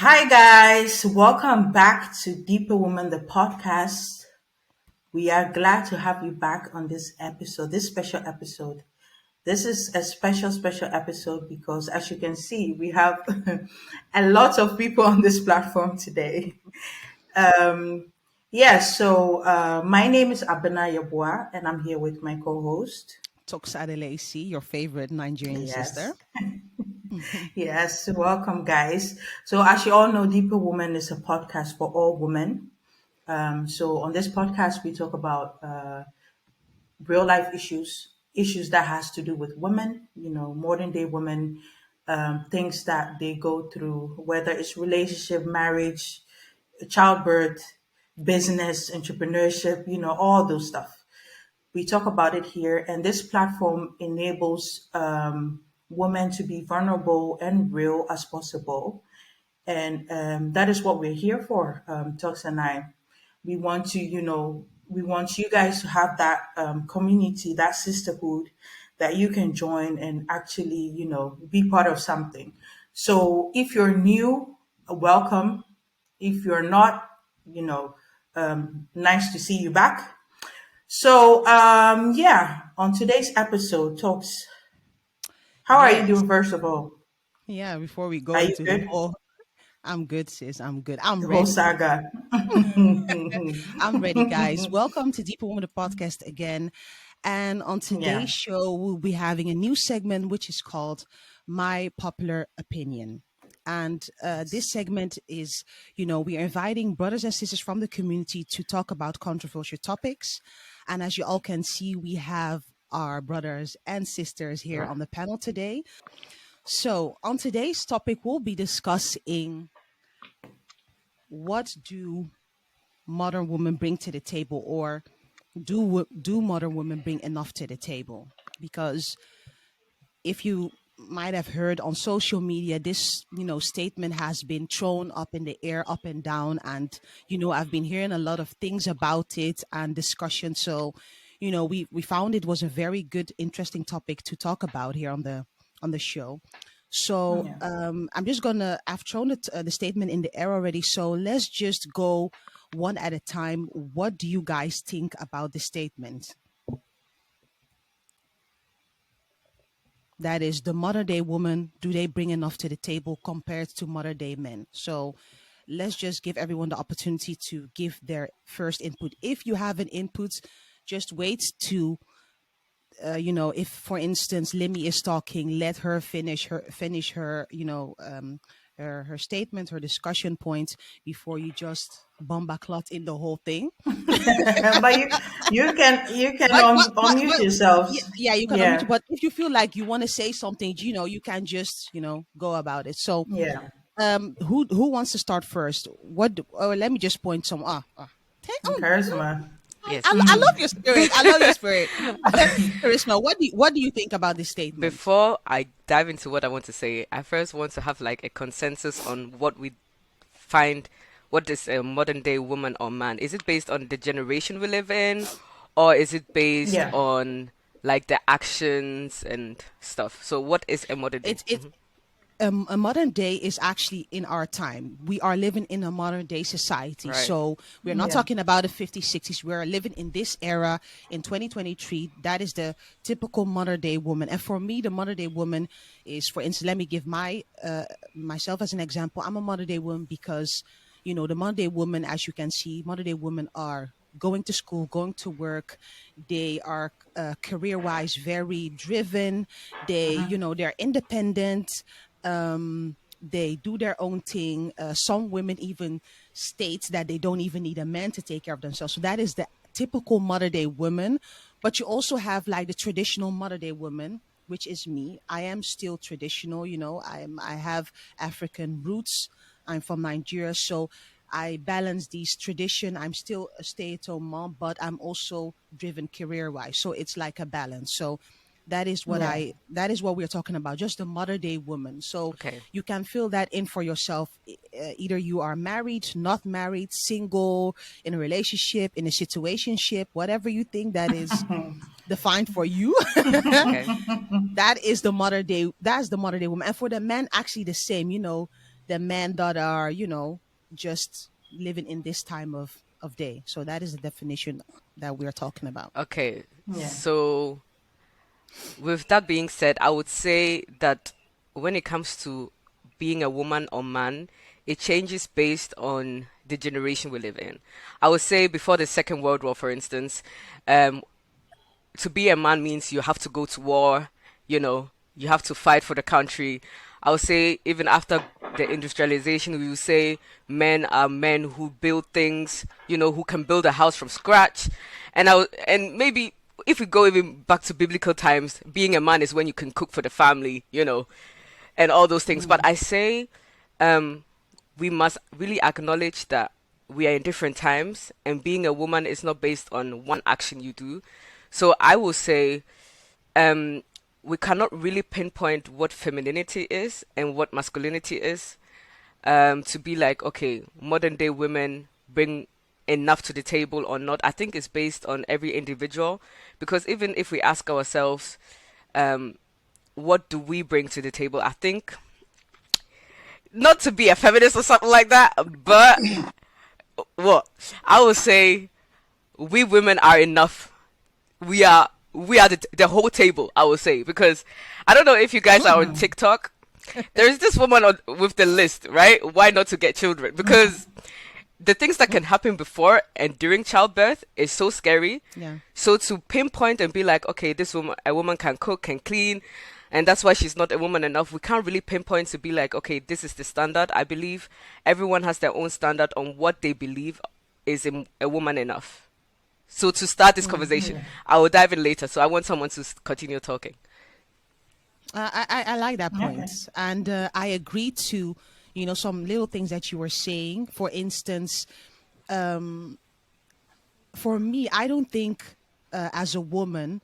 Hi, guys. Welcome back to DeeperWoman the Podcast. We are glad to have you back on this episode, this special episode. This is a special episode because, as you can see, we have a lot of people on this platform today. Um, my name is Abena Yabua, and I'm here with my co host. Toksade Lacey, your favorite Nigerian sister. Yes. Yes, welcome, guys. So, as you all know, Deeper Woman is a podcast for all women. So, on this podcast, we talk about real life issues that has to do with women, modern day women, things that they go through, whether it's relationship, marriage, childbirth, business, entrepreneurship, all those stuff. We talk about it here, and this platform enables women to be vulnerable and real as possible. And that is what we're here for, Tux and I. We want to, we want you guys to have that community, that sisterhood that you can join and actually, be part of something. So if you're new, welcome. If you're not, nice to see you back. So, on today's episode, Talks, how are you Yes. doing, first of all? Yeah, before we go Are you into the good? whole, I'm good, sis. I'm good. I'm The whole ready. saga. I'm ready, guys. Welcome to Deeper Woman the Podcast again. And on Yeah. today's show, we'll be having a new segment, which is called My Popular Opinion. And this segment is, we are inviting brothers and sisters from the community to talk about controversial topics. And as you all can see, we have our brothers and sisters here on the panel today. So, on today's topic, we'll be discussing what do modern women bring to the table, or do modern women bring enough to the table? Because if you might have heard on social media, this statement has been thrown up in the air, up and down, and I've been hearing a lot of things about it and discussion. So we found it was a very good, interesting topic to talk about here on the show. So Yeah. I've thrown the statement in the air already. So let's just go one at a time. What do you guys think about the statement? That is, the modern day woman, do they bring enough to the table compared to modern day men? So let's just give everyone the opportunity to give their first input. If you have an input, just wait to if, for instance, Limmy is talking, let her finish her her statement, her discussion point, before you just bomba clot in the whole thing. But you can unmute Yeah, yourselves. yeah, you can unmute. Yeah. But if you feel like you want to say something, you can just go about it. So, Yeah. who wants to start first? Let me just point some. Charisma. Yes. I love your spirit. I love your spirit. Charisma, what do you think about this statement? Before I dive into what I want to say, I first want to have like a consensus on what we find, what is a modern day woman or man. Is it based on the generation we live in, or is it based Yeah. on like the actions and stuff? So what is a modern day? It's a modern day is actually in our time. We are living in a modern day society. Right. So we're not Yeah. talking about the 50s, 60s. We're living in this era in 2023. That is the typical modern day woman. And for me, the modern day woman is, for instance, let me give myself as an example. I'm a modern day woman because, the modern day woman, as you can see, modern day women are going to school, going to work. They are career wise very driven. They're independent. They do their own thing. Some women even state that they don't even need a man to take care of themselves. So that is the typical modern day woman. But you also have like the traditional modern day woman, which is me. I am still traditional. I have African roots. I'm from Nigeria, so I balance these tradition. I'm still a stay-at-home mom, but I'm also driven career-wise. So it's like a balance. So Yeah. that is what we're talking about, just the modern day woman. So Okay. you can fill that in for yourself. Either you are married, not married, single, in a relationship, in a situationship, whatever you think that is defined for you. Okay. That is the modern day. That's the modern day woman. And for the men, actually the same. the men that are, just living in this time of day. So that is the definition that we're talking about. Okay, Yeah. so with that being said, I would say that when it comes to being a woman or man, it changes based on the generation we live in. I would say before the Second World War, for instance, um, to be a man means you have to go to war, you know, you have to fight for the country. I would say even after the industrialization, we would say men are men who build things, who can build a house from scratch. And maybe if we go even back to biblical times, being a man is when you can cook for the family, and all those things. But I say, um, we must really acknowledge that we are in different times, and being a woman is not based on one action you do. So I will say, um, we cannot really pinpoint what femininity is and what masculinity is. To be like, okay, modern day women bring enough to the table or not. I think it's based on every individual, because even if we ask ourselves, um, what do we bring to the table? I think not to be a feminist or something like that, but what I would say, we women are enough. We are the whole table, I would say, because I don't know if you guys are on TikTok. There's this woman with the list, right? Why not to get children? Because the things that can happen before and during childbirth is so scary. Yeah. So to pinpoint and be like, okay, a woman can cook, can clean, and that's why she's not a woman enough. We can't really pinpoint to be like, okay, this is the standard. I believe everyone has their own standard on what they believe is a woman enough. So to start this conversation, Yeah. I will dive in later. So I want someone to continue talking. I like that Okay. point, and I agree to some little things that you were saying. For instance, for me, I don't think as a woman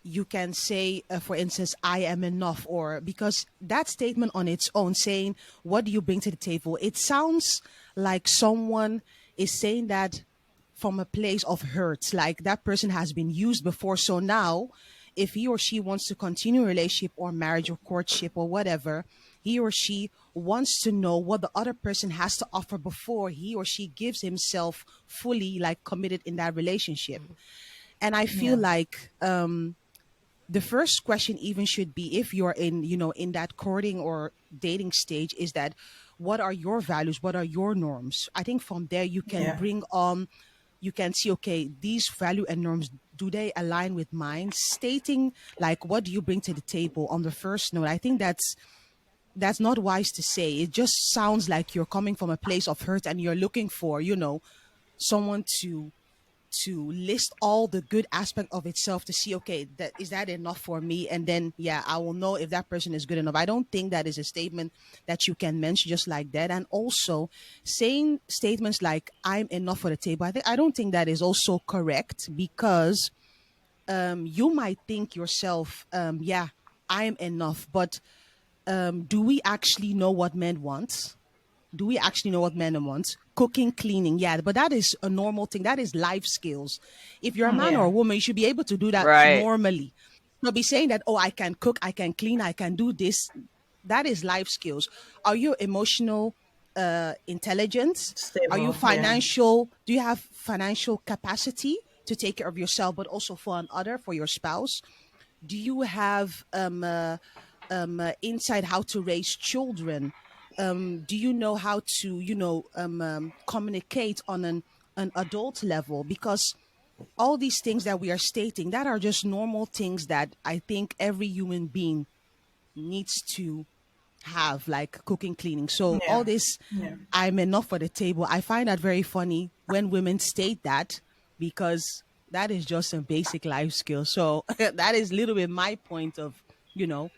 you can say, for instance, I am enough, or because that statement on its own, saying, what do you bring to the table? It sounds like someone is saying that from a place of hurt, like that person has been used before. So now, if he or she wants to continue a relationship or marriage or courtship or whatever, he or she wants to know what the other person has to offer before he or she gives himself fully like committed in that relationship. And I feel Yeah. like the first question even should be, if you're in in that courting or dating stage, is that what are your values, what are your norms? I think from there you can Yeah. bring on, you can see, okay, these value and norms, do they align with mine? Stating like, what do you bring to the table on the first note, I think that's not wise to say. It just sounds like you're coming from a place of hurt and you're looking for someone to list all the good aspect of itself to see, okay, that is that enough for me, and then yeah, I will know if that person is good enough. I don't think that is a statement that you can mention just like that. And also saying statements like, I'm enough for the table, I don't think that is also correct, because you might think yourself, yeah, I'm enough, but do we actually know what men want? Do we actually know what men want? Cooking, cleaning, yeah, but that is a normal thing. That is life skills. If you're a man or Yeah. a woman, you should be able to do that Right. normally. Not be saying that, oh, I can cook, I can clean, I can do this. That is life skills. Are you emotional intelligence? Are you Stable. Yeah. financial? Do you have financial capacity to take care of yourself, but also for another, for your spouse? Do you have insight how to raise children? Do you know how to communicate on an adult level? Because all these things that we are stating, that are just normal things that I think every human being needs to have, like cooking, cleaning. So all Yeah. this, Yeah. I'm enough for the table, I find that very funny when women state that, because that is just a basic life skill. So that is a little bit my point of you know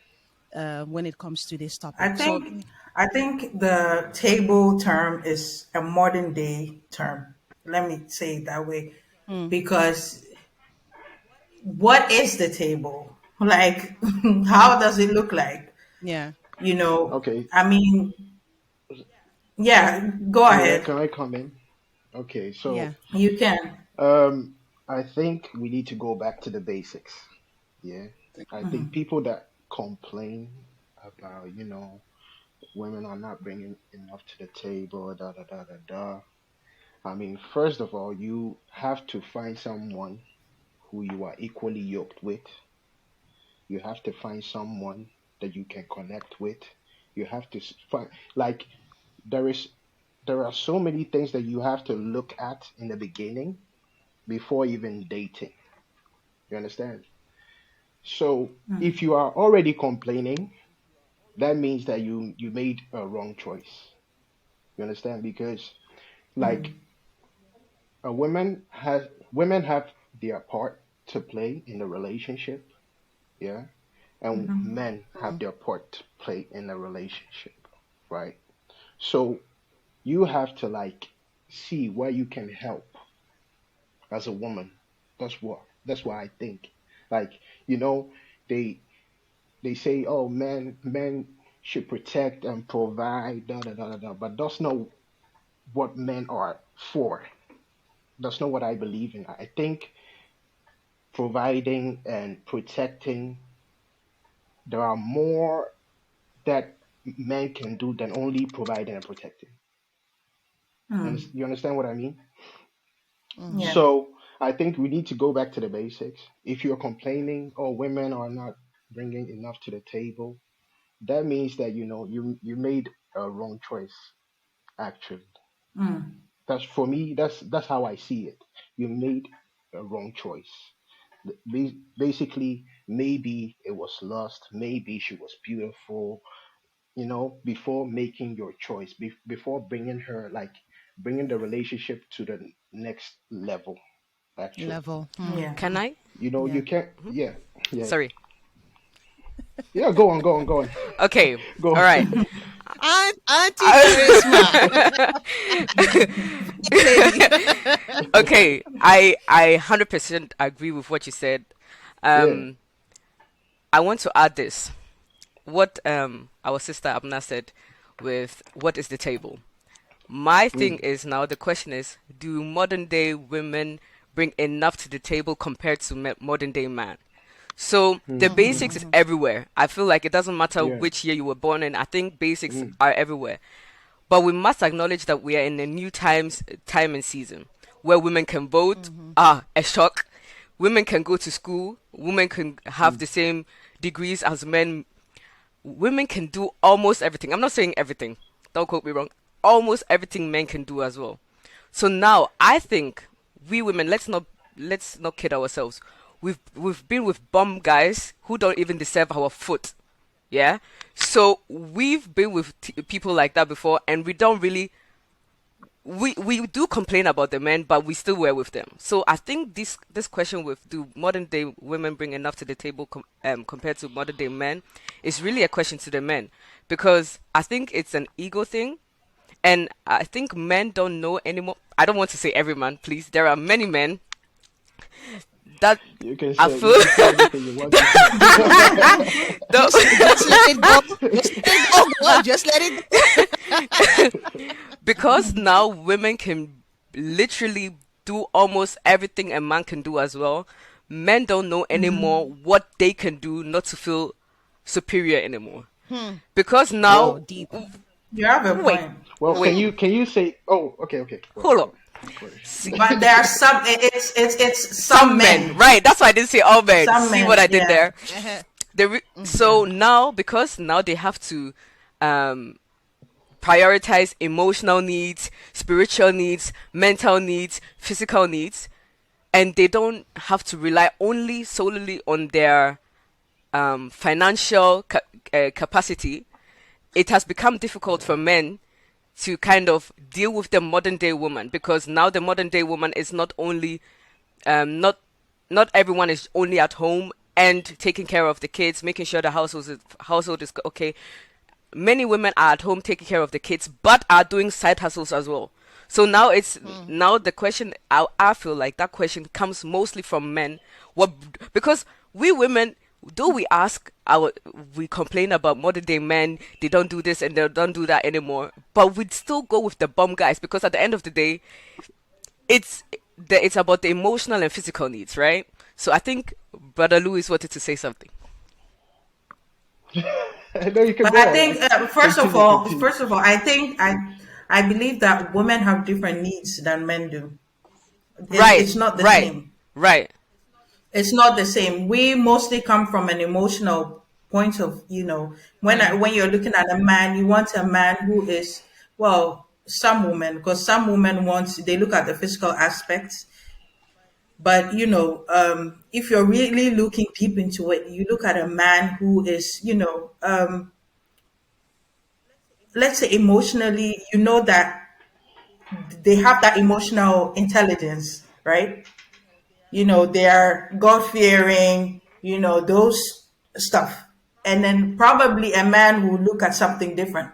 when it comes to this I topic. So think I think the table term is a modern day term. Let me say it that way, mm, because what is the table? Like, how does it look like? yeah, You know, Okay. I mean, yeah, go Yeah, ahead. can I come in? Okay, yeah, so You can. um I think we need to go back to the basics. Yeah. I think people that complain about, women are not bringing enough to the table, da da da da da. I mean, first of all, you have to find someone who you are equally yoked with. You have to find someone that you can connect with. You have to find, like, there is there are so many things that you have to look at in the beginning before even dating. You understand? So if you are already complaining, that means that you made a wrong choice. You understand? Because like a women have their part to play in the relationship, yeah, and men have their part to play in the relationship, right? So you have to like see where you can help as a woman. That's what I think. Like, you know, they they say, oh, men should protect and provide, da da da da da. But that's not what men are for. That's not what I believe in. I think providing and protecting, there are more that men can do than only providing and protecting. You understand what I mean? Yeah. So I think we need to go back to the basics. If you're complaining, oh, women are not bringing enough to the table, that means that you made a wrong choice. Actually, that's for me. That's how I see it. You made a wrong choice. Basically, maybe it was lust. Maybe she was beautiful. Before making your choice, before bringing the relationship to the next level. Actually, Level. Yeah. Can I? you Yeah. can't. Yeah, yeah, Sorry. yeah. Go on, go on, go on, Okay. go All on. right. Auntie Charisma. Lady. Okay. I 100% agree with what you said. Yeah. Um, I want to add this. What our sister Abna said with what is the table. My thing Mm, is now the question is, do modern day women bring enough to the table compared to modern day man? So the mm, mm, basics is everywhere. I feel like it doesn't matter yeah. which year you were born in. I think basics Mm, are everywhere. But we must acknowledge that we are in a new time and season where women can vote. A shock. Women can go to school. Women can have mm, the same degrees as men. Women can do almost everything. I'm not saying everything. Don't quote me wrong. Almost everything men can do as well. So now I think we women, let's not kid ourselves. We've been with bum guys who don't even deserve our foot. Yeah. So we've been with people like that before, and we don't really we do complain about the men, but we still were with them. So I think this question with do modern day women bring enough to the table compared to modern day men is really a question to the men, because I think it's an ego thing, and I think men don't know anymore. I don't want to say every man, please. There are many men that I you feel can say anything you want to say. Just let it go. Just let it go. Go on, just let it go. because now women can literally do almost everything a man can do as well. Men don't know anymore what they can do not to feel superior anymore. Because now, Wow, deep. You have a wait, point. Well, can wait, you say? Oh, okay, okay. hold up. Go ahead. See, But there are some. It's some some men, men. right? That's why I didn't say all men. Some See what men. I did Yeah. there? So now, because now they have to um, prioritize emotional needs, spiritual needs, mental needs, physical needs, and they don't have to rely only solely on their financial capacity. It has become difficult for men to kind of deal with the modern day woman, because now the modern day woman is not only not everyone is only at home and taking care of the kids, making sure the household is okay. Many women are at home taking care of the kids, but are doing side hustles as well. So now the question, I feel like that question comes mostly from men. What, because we women, though we complain about modern day men, they don't do this and they don't do that anymore, but we'd still go with the bum guys, because at the end of the day, it's it's about the emotional and physical needs, right? So I think Brother Louis wanted to say something. No, you can But go I on. think Continue, continue. first of all, I believe that women have different needs than men do. Right, It's not the right, same. right. It's not the same. We mostly come from an emotional point of, when you're looking at a man, you want a man who is, well, some women, because some women want, they look at the physical aspects, but if you're really looking deep into it, you look at a man who is, let's say emotionally, that they have that emotional intelligence, right? They are God fearing, those stuff. And then probably a man will look at something different.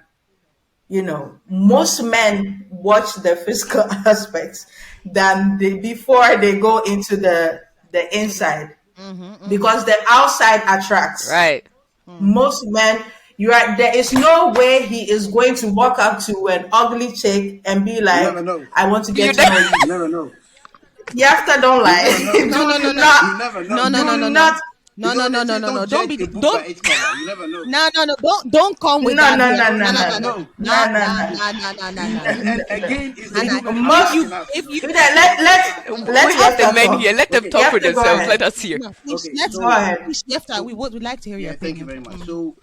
Most men watch the physical aspects than before they go into the To the inside, mm-hmm, mm-hmm. because the outside attracts. Right. Most men, there is no way he is going to walk up to an ugly chick and be You never like, know. I want to You get to know? know you. You never know. You have to don't You lie. never know. No, no, no, Do no, not, You never no, know. no, no, do no, no, not, no, no, no, They no, say no, no. don't Don't judge be a book by don't. its cover. You never know. No, no, no. Don't come with no, that no, here. no, You no, No, no, never no, no, no, know. no, no, no, no, no. no, no, no, no, no, And no. and again, it's the And women Most, attacking us. You if know. you let We have the Yefta men here. talk. Let them Okay. talk for Yefta, go themselves. Let ahead. us hear. no, please Okay. let's Go ahead. please Yefta, So we would like to hear your yeah, thank you opinion. very much. Mm. So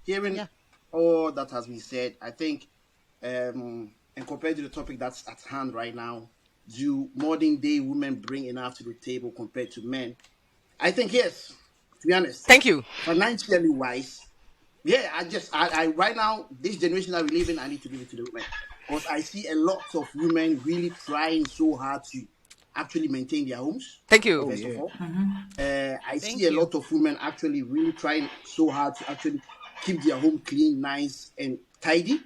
hearing Yeah. all that has been said, I think, and compared to the topic that's at hand right now, do modern day women bring enough to the table compared to men? I think yes. To be honest, Thank you. financially wise, yeah. I right now, this generation that we live in, I need to give it to the women because I see a lot of women really trying so hard to actually maintain their homes. Thank you. First Oh of yeah. all, I see Thank a you. lot of women actually really trying so hard to actually keep their home clean, nice, and tidy.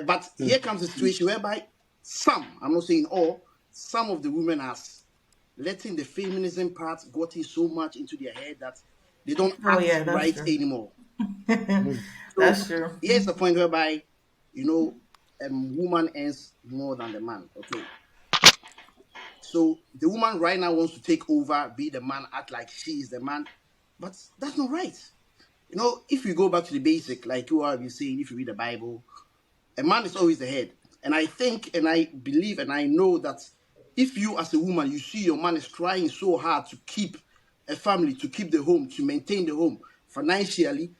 But here comes a situation whereby some, I'm not saying all, some of the women are letting the feminism part gotten so much into their head that they don't Oh act yeah, that's right true. anymore. Mm. So That's true. here's the point whereby, you know, a woman earns more than the man. Okay. So the woman right now wants to take over, be the man, act like she is the man. But that's not right. You know, if you go back to the basic, like you are saying, if you read the Bible, a man is always the head. And I think and I believe and I know that if you as a woman, you see your man is trying so hard to keep a family, to keep the home, to maintain the home financially,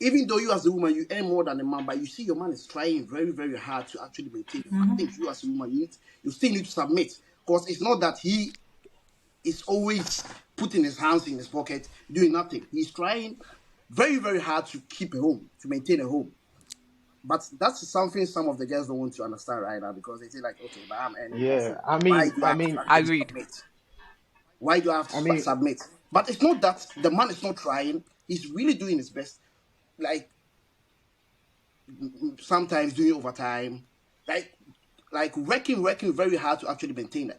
even though you as a woman you earn more than a man, but you see your man is trying very, very hard to actually maintain the home. I think you as a woman, you still need to submit. Because it's not that he is always putting his hands in his pocket, doing nothing. He's trying very, very hard to keep a home, to maintain a home. But that's something some of the girls don't want to understand right now because they say like, okay, but I'm earning more, Yeah. so why do I have to actually Agreed. submit? Why do I have to I mean, submit? But it's not that the man is not trying; he's really doing his best. Like sometimes doing overtime, like working very hard to actually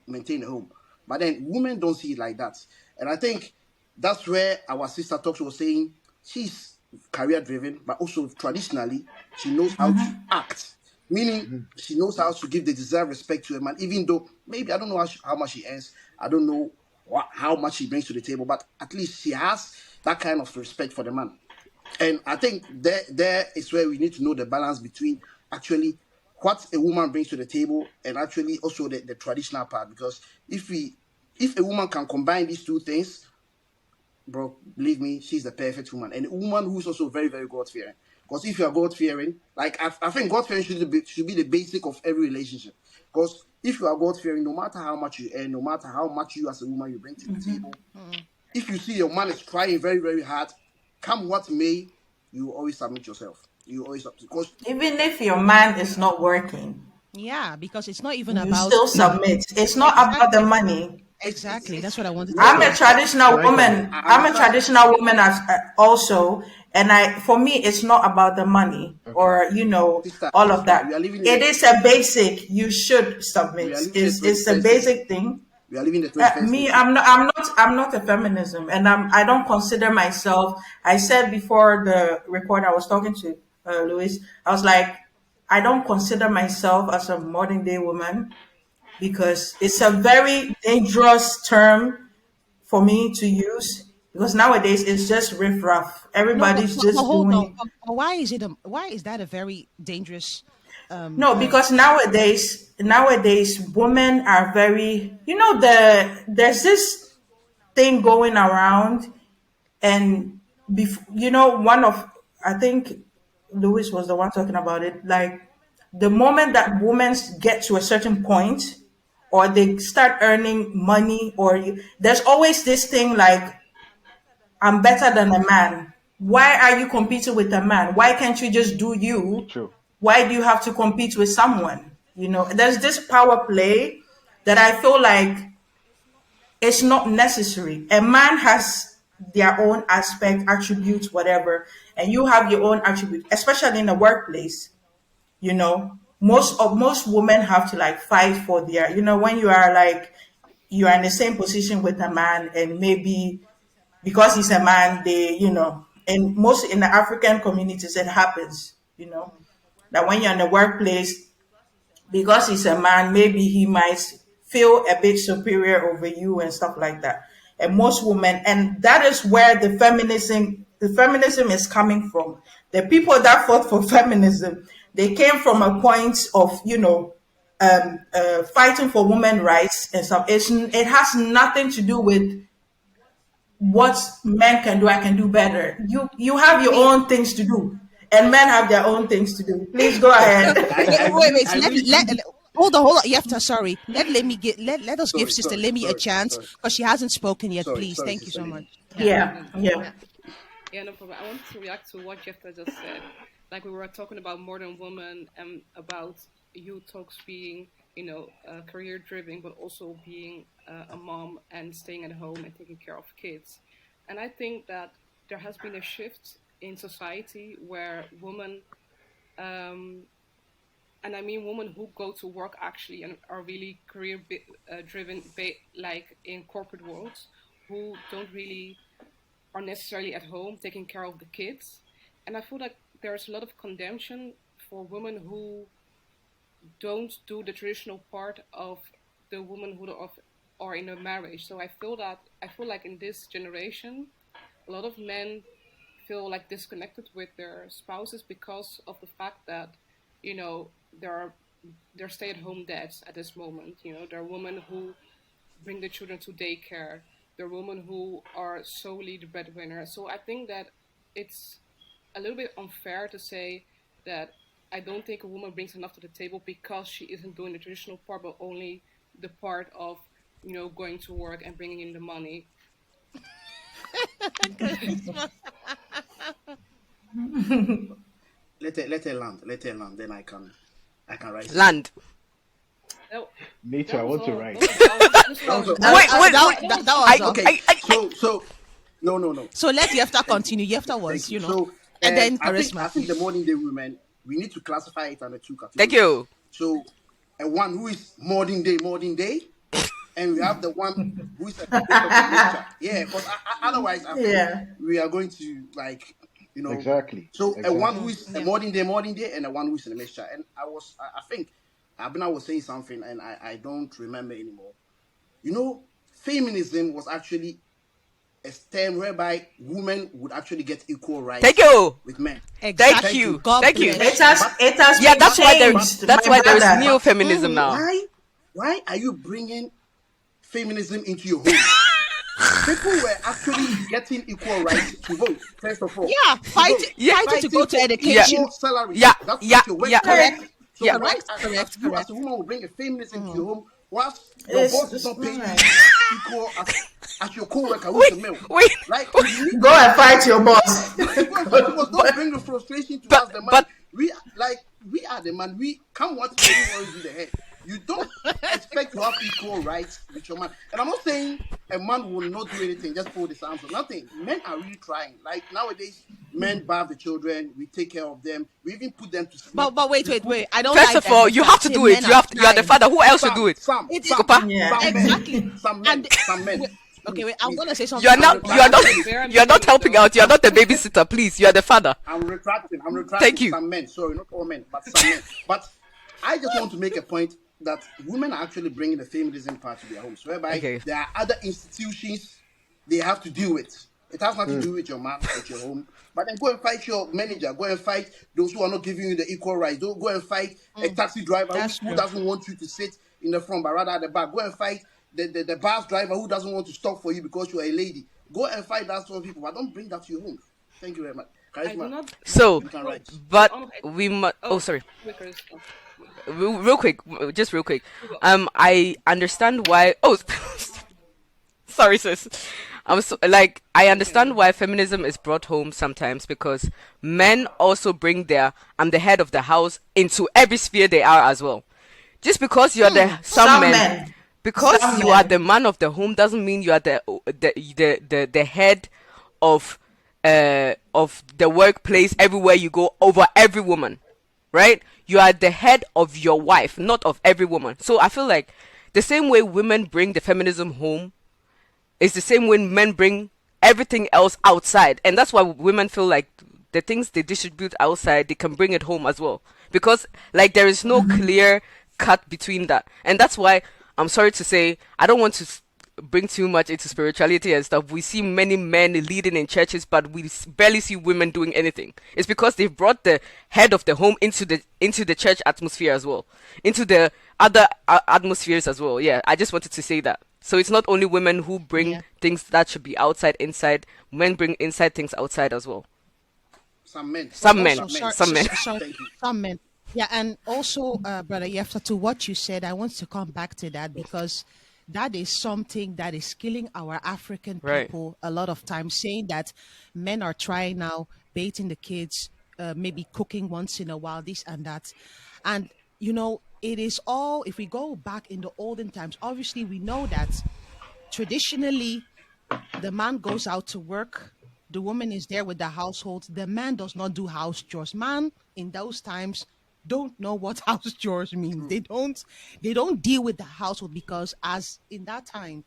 maintain a home. But then women don't see it like that, and I think that's where our sister talks was saying she's career driven, but also traditionally she knows how to act, meaning she knows how to give the deserved respect to a man, even though maybe I don't know how much she earns, I don't know how much she brings to the table, but at least she has that kind of respect for the man. And I think there is where we need to know the balance between actually what a woman brings to the table and actually also the traditional part. Because if a woman can combine these two things, bro, believe me, she's the perfect woman. And a woman who's also very, very God fearing. Because if you are God fearing, like I think God fearing should be the basic of every relationship. Because if you are God fearing, no matter how much you earn, no matter how much you as a woman you bring to the table, if you see your man is trying very, very hard, come what may, you always submit yourself. You always submit because Even if your man is not working, Yeah, because it's not even you about still submit. It's not about the exactly, money. exactly. That's what I wanted to yeah, I'm a but say. traditional can I come in? woman. I I'm a understand. traditional woman as also, and for me, it's not about the money Okay. or Sister, all of sister, that. we are living in It the is a basic. You should we submit. are living in the It's a 21st century. basic thing. We are living in the 21st Me, century. I'm not a feminism, and I don't consider myself. I said before the record, I was talking to Louis. I was like, I don't consider myself as a modern day woman because it's a very dangerous term for me to use because nowadays it's just riffraff. No, Everybody's but just hold on. doing. But why is that a very dangerous No, because nowadays women are very, there's this thing going around, and one of, I think Louis was the one talking about it, like the moment that women get to a certain point, or they start earning money, there's always this thing like, I'm better than a man. Why are you competing with a man? Why can't you just do you? True. Why do you have to compete with someone? There's this power play that I feel like it's not necessary. A man has their own aspect, attributes, whatever, and you have your own attribute, especially in the workplace. Most women have to like fight for when you are in the same position with a man, and maybe because he's a man, and most in the African communities it happens, that when you're in the workplace, because he's a man, maybe he might feel a bit superior over you and stuff like that. And most women, and that is where the feminism is coming from. The people that fought for feminism, they came from a point of, fighting for women rights and stuff. It has nothing to do with what men can do. I can do better. You have your own things to do, and men have their own things to do. Please go ahead. Wait. I Let, hold on. Yefta, sorry. Let us give Sorry, Sister sorry, Limmy a sorry, chance sorry. because she hasn't spoken yet. Sorry, Please, sorry, thank you Sister so Limmy. much. Yeah, Yeah, no problem. I want to react to what Jefta just said. Like we were talking about modern woman and about you talks being, career driven, but also being a mom and staying at home and taking care of kids. And I think that there has been a shift in society where women, and I mean women who go to work actually and are really career driven, like in corporate worlds, who don't really are necessarily at home taking care of the kids. And I feel like there's a lot of condemnation for women who don't do the traditional part of the womanhood of or in a marriage. So I feel like in this generation, a lot of men feel like disconnected with their spouses because of the fact that, you know, there are they're stay-at-home dads at this moment. There are women who bring the children to daycare. There are women who are solely the breadwinner. So I think that it's a little bit unfair to say that I don't think a woman brings enough to the table because she isn't doing the traditional part, but only the part of, going to work and bringing in the money. Let her land. Let her land. Then I can write it. Land. That, Me too. that I was want to all. write. I was just That was going. all. Wait, wait, that, wait. that was all. Okay. So no. So let Yefta continue. Yefta Thank was, you. So and then I think charisma. the modern day women, we need to classify it under two categories. Thank you. So one who is modern day, and we have the one who is a bit of a mixture. Yeah, because otherwise I feel Yeah. we are going to Exactly. So a one who Exactly. is a modern day, and a one who is in a mixture. And I think Abina was saying something, and I don't remember anymore. Feminism was actually a term whereby women would actually get equal rights Thank you. with men. Exactly. Thank you. God Thank you. bless. It has Yeah, been that's why changed, that's my why there is brother. new feminism now. Why are you bringing feminism into your home? People were actually getting equal rights to vote, first of all. Yeah, fighting to go to for education. equal salary. Yeah, That's yeah, what your work yeah. Correct. So Yeah. why, Correct. you as a woman will bring a feminism to your home whilst your It's boss is just not paying you right. equal as your co-worker who's a male. Wait. Like, Go and fight your boss. it was not bringing frustration to us, the man. but We are the man. We come what we always do the head. You don't expect to have equal rights with your man. And I'm not saying a man will not do anything, just fold his arms or nothing. Men are really trying. Like nowadays, men bath the children, we take care of them, we even put them to sleep. But wait. I don't first like of all, you have to do it. You are the father. Who else should do it? Some Yeah. Exactly. Some men. And- Some men. Okay, wait. I'm gonna say something. You are not helping out. You are not the babysitter, please. You are the father. I'm retracting. Thank you. Some men. Sorry, not all men, but some men. But I just want to make a point that women are actually bringing the feminism part to their homes, whereby Okay. there are other institutions they have to deal with. It has nothing to do with your man at your home. But then go and fight your manager. Go and fight those who are not giving you the equal rights. Don't go and fight a taxi driver That's who true. doesn't want you to sit in the front, but rather at the back. Go and fight the bus driver who doesn't want to stop for you because you are a lady. Go and fight that sort of people, but don't bring that to your home. Thank you very much. I do Charisma, not. So, you can So, write. but on, we must. Oh, oh, sorry. quicker stuff. Real quick, just real quick. You go. I understand why. Oh, sorry, sis. Like, I understand why feminism is brought home sometimes because men also bring their "I'm the head of the house" into every sphere they are as well. Just because you're the some Some men, men. because Some you are the men. man of the home doesn't mean you are the head of the workplace everywhere you go over every woman, right? You are the head of your wife, not of every woman. So I feel like the same way women bring the feminism home is the same way men bring everything else outside. And that's why women feel like the things they distribute outside, they can bring it home as well. Because, like, there is no clear cut between that. And that's why, I'm sorry to say, I don't want to bring too much into spirituality and stuff. We see many men leading in churches, but we barely see women doing anything. It's because they've brought the head of the home into the church atmosphere as well, into the other atmospheres as well. Yeah, I just wanted to say that. So it's not only women who bring Yeah. things that should be outside inside. Men bring inside things outside as well. Some men. Some Not men, Also, some men. some men. sorry, Thank you. some men. Yeah, and also, brother Yefta, to what you said, I want to come back to that because that is something that is killing our African Right. people a lot of times, saying that men are trying now, baiting the kids, maybe cooking once in a while, this and that. And, it is all, if we go back in the olden times, obviously we know that traditionally the man goes out to work, the woman is there with the household, the man does not do house chores. Man in those times don't know what house chores means. They don't deal with the household because as in that time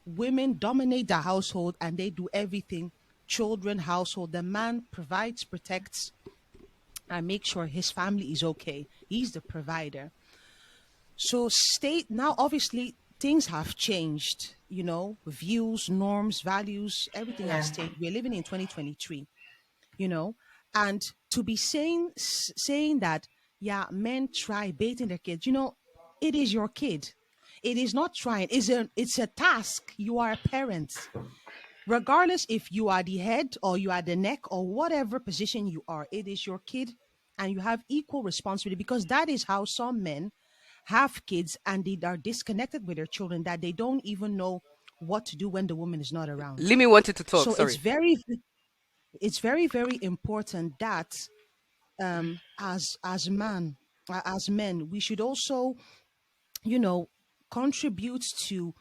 women dominate the household and they do everything, children, household. The man provides, protects, and make sure his family is okay. He's the provider. So state now, obviously things have changed, views, norms, values, everything has Yeah. changed. We're living in 2023, you know, and to be saying that, yeah, men try baiting their kids, it is your kid. It is not trying. It's a task. You are a parent. Regardless if you are the head or you are the neck or whatever position you are, it is your kid and you have equal responsibility because that is how some men have kids and they are disconnected with their children that they don't even know what to do when the woman is not around. Limmy wanted to talk. So it's Sorry. very very important that as men we should also you know contribute to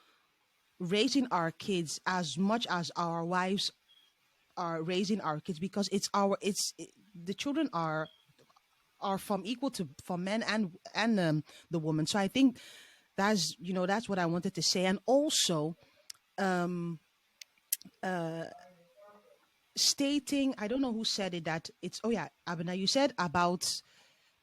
raising our kids as much as our wives are raising our kids because the children are from equal to for men and the woman. So I think that's what I wanted to say. And also stating, I don't know who said it, that it's, oh yeah, Abena, you said about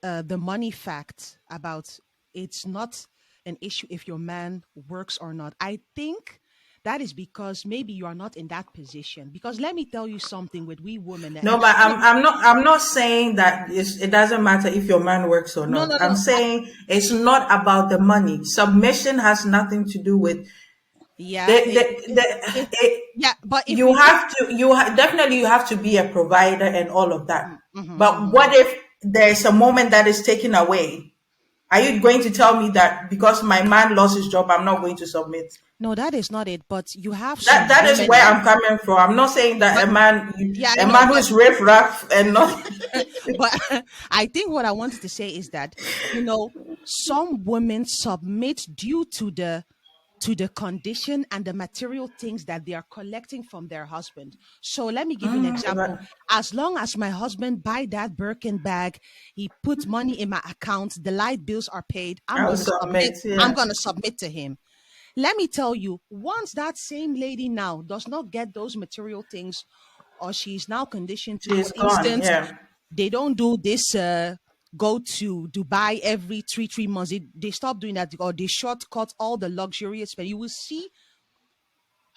the money fact, about it's not an issue if your man works or not. I think that is because maybe you are not in that position. Because let me tell you something with we women, No, and but I'm not saying that it doesn't matter if your man works or no, not. no, I'm no. saying it's not about the money. Submission has nothing to do with Yeah, the yeah, but if you we take, have to definitely you have to be a provider and all of that. But mhm. what if there's a moment that is taken away? Are you going to tell me that because my man lost his job, I'm not going to submit? No, that is not it. But you have That some that is women where now. I'm coming from. I'm not saying that But yeah, I a know. man who is riff raff and not. But I think what I wanted to say is that some women submit due to the condition and the material things that they are collecting from their husband. So let me give you an example. As long as my husband buy that Birkin bag, he puts money in my account, the light bills are paid, I'm I will gonna submit. submit. I'm Yeah. gonna submit to him. Let me tell you, once that same lady now does not get those material things, or she's now conditioned to, for She's gone. instance, Yeah. they don't do this go to Dubai every 3 months. They stop doing that, or they shortcut all the luxurious spend. You will see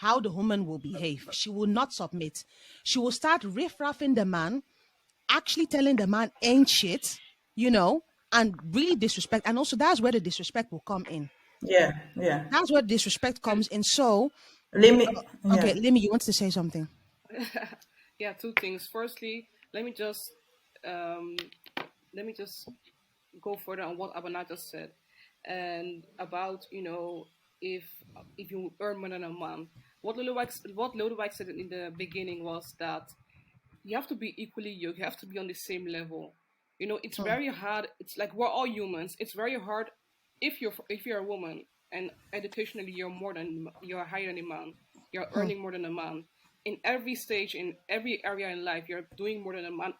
how the woman will behave. She will not submit. She will start riffraffing the man, actually telling the man ain't shit, you know, and really disrespect. And also, that's where the disrespect will come in. Yeah, yeah. That's where disrespect And comes in. So, Limit. okay, Yeah. Limmy, you wanted to say something? yeah, two things. Firstly, let me just um, let me just go further on what Abana just said, and about if if you earn more than a man. What Lodewijk said in the beginning was that you have to be equally yoked. You have to be on the same level. It's Hmm, very hard. It's like we're all humans. It's very hard if you're a woman and educationally you're higher than a man. You're hmm, earning more than a man. In every stage, in every area in life, you're doing more than a man.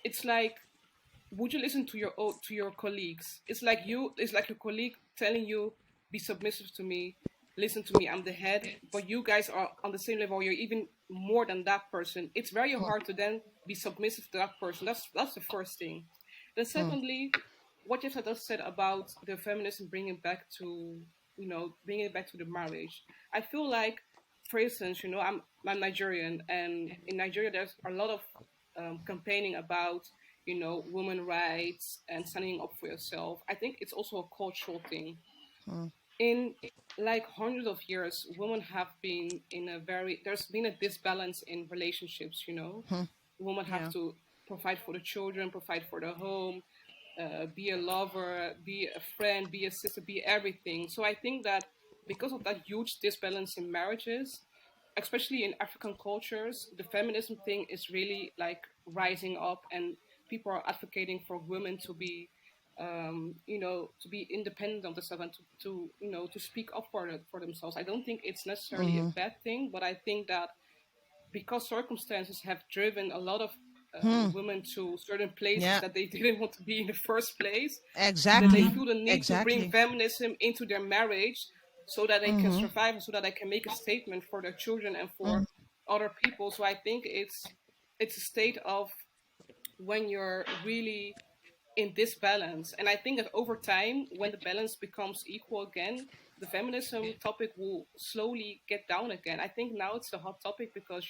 It's like, would you listen to your colleagues? It's like your colleague telling you, be submissive to me, listen to me, I'm the head, but you guys are on the same level, or you're even more than that person. It's very hard to then be submissive to that person. That's the first thing. Then hmm, secondly, what Yefta just said about the feminism bringing it back to the marriage. I feel like, for instance, I'm Nigerian, and in Nigeria there's a lot of campaigning about women rights and standing up for yourself. I think it's also a cultural thing. hmm, In like hundreds of years, women have been there's been a disbalance in relationships. hmm. Women have Yeah. to provide for the children, provide for the home, be a lover, be a friend, be a sister, be everything. So I think that because of that huge disbalance in marriages, especially in African cultures, the feminism thing is really like rising up, and people are advocating for women to be independent of themselves, and to speak up for themselves. I don't think it's necessarily a Hmm, bad thing, but I think that because circumstances have driven a lot of hmm. women to certain places Yeah. that they didn't want to be in the first place, that they Exactly. feel the need to bring Exactly. feminism into their marriage so that they can Mm-hmm. survive and so that they can make a statement for their children and for other people. So I think it's a state of when you're really in this balance. And I think that over time, when the balance becomes equal again, the feminism topic will slowly get down again. I think now it's the hot topic because,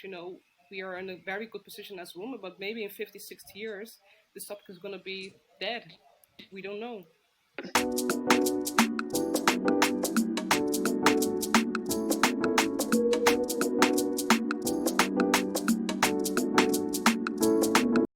we are in a very good position as women, but maybe in 50, 60 years, this topic is going to be dead. We don't know.